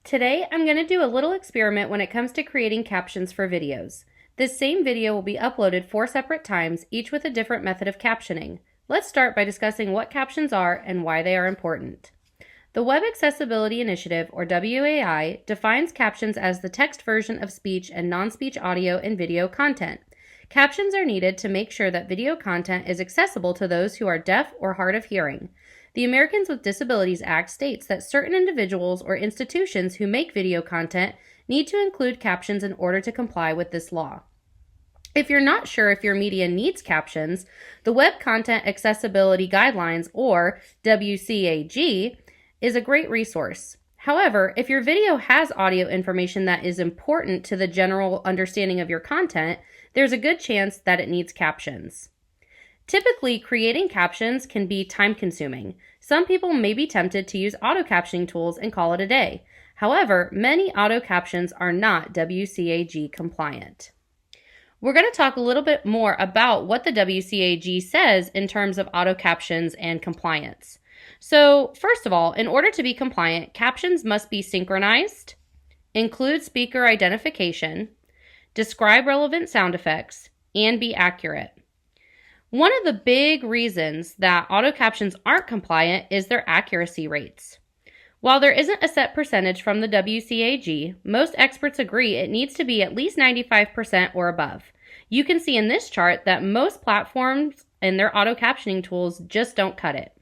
Today, I'm going to do a little experiment when it comes to creating captions for videos. This same video will be uploaded 4 separate times, each with a different method of captioning. Let's start by discussing what captions are and why they are important. The Web Accessibility Initiative, or WAI, defines captions as the text version of speech and non-speech audio and video content. Captions are needed to make sure that video content is accessible to those who are deaf or hard of hearing. The Americans with Disabilities Act states that certain individuals or institutions who make video content need to include captions in order to comply with this law. If you're not sure if your media needs captions, the Web Content Accessibility Guidelines, or WCAG, is a great resource. However, if your video has audio information that is important to the general understanding of your content, there's a good chance that it needs captions. Typically, creating captions can be time-consuming. Some people may be tempted to use auto-captioning tools and call it a day. However, many auto-captions are not WCAG compliant. We're going to talk a little bit more about what the WCAG says in terms of auto-captions and compliance. So, first of all, in order to be compliant, captions must be synchronized, include speaker identification, describe relevant sound effects, and be accurate. One of the big reasons that auto captions aren't compliant is their accuracy rates. While there isn't a set percentage from the WCAG, most experts agree it needs to be at least 95% or above. You can see in this chart that most platforms and their auto captioning tools just don't cut it.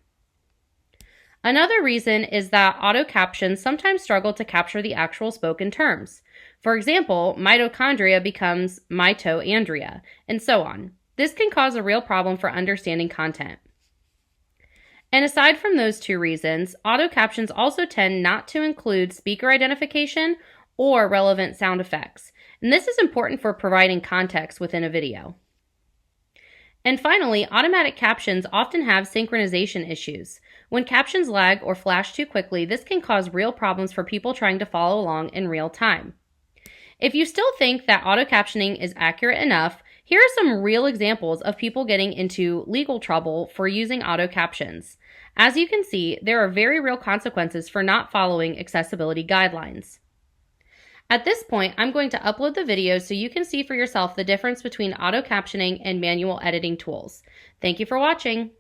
Another reason is that auto captions sometimes struggle to capture the actual spoken terms. For example, mitochondria becomes mitoandria, and so on. This can cause a real problem for understanding content. And aside from those two reasons, auto captions also tend not to include speaker identification or relevant sound effects. And this is important for providing context within a video. And finally, automatic captions often have synchronization issues. When captions lag or flash too quickly, this can cause real problems for people trying to follow along in real time. If you still think that auto captioning is accurate enough, here are some real examples of people getting into legal trouble for using auto captions. As you can see, there are very real consequences for not following accessibility guidelines. At this point, I'm going to upload the video so you can see for yourself the difference between auto captioning and manual editing tools. Thank you for watching.